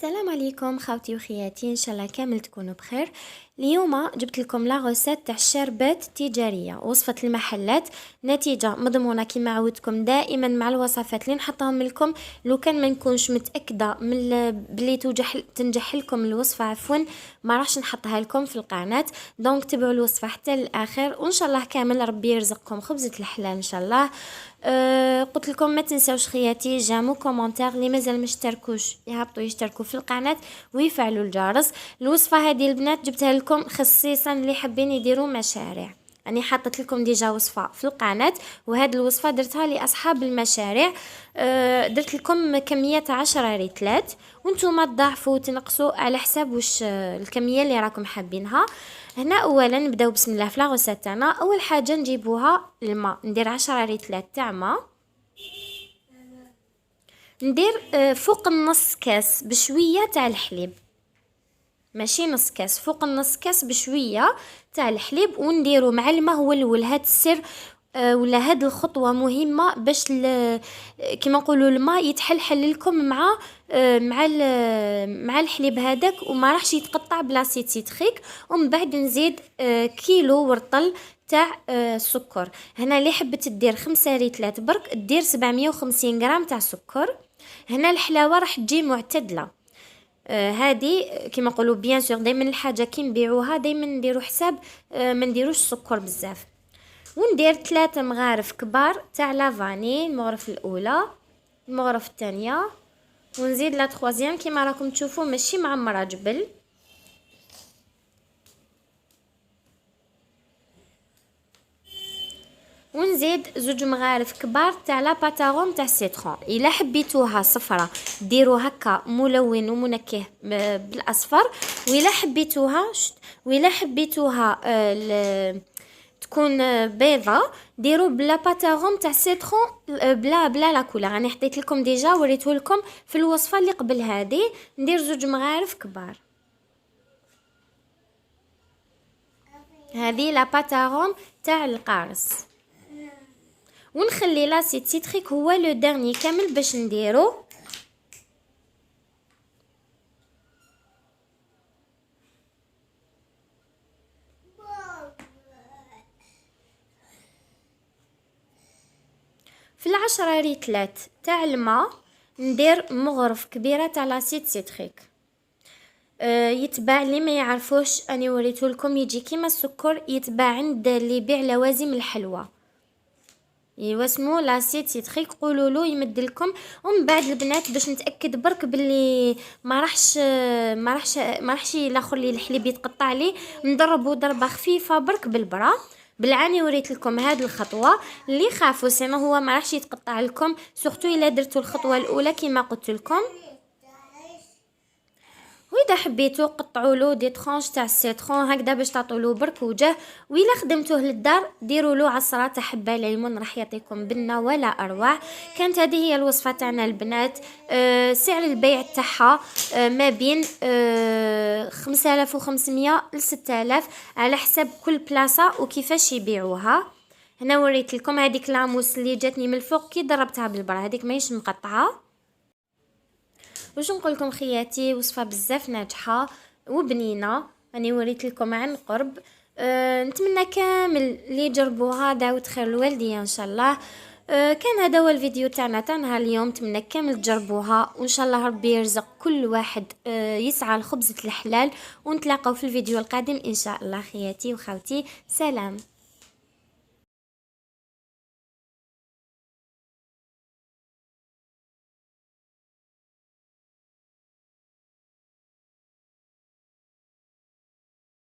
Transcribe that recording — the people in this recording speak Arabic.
السلام عليكم خوتي وخياتي، ان شاء الله كامل تكونوا بخير. اليوم جبت لكم لا غوسيت تاع الشربات التجاريه، وصفه المحلات، نتيجه مضمونه كما عودتكم دائما مع الوصفات اللي نحطهم لكم. لو كان ما نكونش متاكده من بلي تنجح لكم الوصفه ما راحش نحطها لكم في القناه. دونك تبعوا الوصفه حتى للاخر، وان شاء الله كامل ربي يرزقكم خبزه الحلال ان شاء الله. قلت لكم ما تنساوش خياتي جامو كومونتير، اللي مازال مشتركوش يهبطوا يشتركوا في القناه ويفعلوا الجرس. الوصفه هذه البنات جبتها لكم خصيصا اللي حابين يديروا مشاريع. اني حطيت لكم ديجا وصفه في القناه، وهذه الوصفه درتها لاصحاب المشاريع. درت لكم كميه 10 ريتلات، وانتم تضاعفوا وتنقصوا على حساب واش الكميه اللي راكم حابينها. هنا اولا نبداو بسم الله في لاغوسات تاعنا. اول حاجه نجيبوها الماء، ندير 10 ريتلات تاع ماء، ندير فوق النص كاس بشويه تاع الحليب، ماشي نص كاس، فوق النص كاس بشويه تاع الحليب، ونديرو مع الماء. هو الاول هاد السر ولا هاد الخطوه مهمه باش كما نقولوا الماء يتحلحل لكم مع الحليب هذاك، وما راحش يتقطع بلا سيتريك. ومن بعد نزيد كيلو ورطل تاع السكر. هنا اللي حبت دير 5 ريتلات برك دير 750 غرام تاع سكر. هنا الحلاوه راح تجي معتدله. هذه كما نقولوا بيان سور دائما الحاجه كي نبيعوها دائما نديروا حساب ما نديروش السكر بزاف. وندير 3 مغارف كبار تاع لافاني، المغرف الاولى، المغرف الثانيه، ونزيد لا تروازيام كما راكم تشوفوا ماشي معمره جبل. ونزيد 2 مغارف كبار تاع لا باتاغون تاع السيترون. الا حبيتوها صفرة ديروا هكا ملون ومنكه بالاصفر، وإلا حبيتوها تكون بيضة ديروا بلا باتاغون تاع السيترون بلا لا كولور. انا حطيت لكم ديجا وريته لكم في الوصفه اللي قبل هذه. ندير 2 مغارف كبار. هذه لا باتاغون تاع القارص، ونخلي لاسيت سيتريك هو لو ديرني كامل باش نديرو. في 10 ريتلات تاع الماء ندير مغرف كبيره تاع لاسيت سيتريك. يتباع اللي ما يعرفوش اني وريته لكم، يجي كيما السكر، يتباع عند اللي يبيع لوازم الحلوى، يواسمو لاسيت سيتريك، قولوا له يمد لكم. ومن بعد البنات باش نتاكد برك باللي ما راحش الاخر اللي الحليب يتقطع ليه، نضربوا ضربه خفيفه برك بالبرا. بالعاني وريت لكم هذه الخطوه، اللي خافوا سينو هو ما راحش يتقطع لكم، سورتو الا درتوا الخطوه الاولى كما قلت لكم. واذا حبيتو قطعوا له دي طرونش تاع السيترون هكذا باش تعطوا له برك وجه. والا خدمتوه للدار ديروا له عصره تاع حبه ليمون، راح يعطيكم بنه ولا اروع. كانت هذه هي الوصفه تاعنا البنات. سعر البيع تاعها ما بين 5500 ل 6000 على حسب كل بلاصه وكيفاش يبيعوها. هنا وريت لكم هذيك لاموس اللي جاتني من الفوق كي ضربتها بالبرا، هذيك ماهيش مقطعه. واش نقول لكم خياتي، وصفه بزاف ناجحه وبنينه، راني وريت لكم عن قرب. نتمنى كامل اللي يجربوها دعوه خير الوالديه ان شاء الله. كان هذا هو الفيديو تاعنا نهار اليوم، نتمنى كامل تجربوها، وان شاء الله ربي يرزق كل واحد يسعى لخبزه الحلال. ونتلاقاو في الفيديو القادم ان شاء الله خياتي وخوتي، سلام.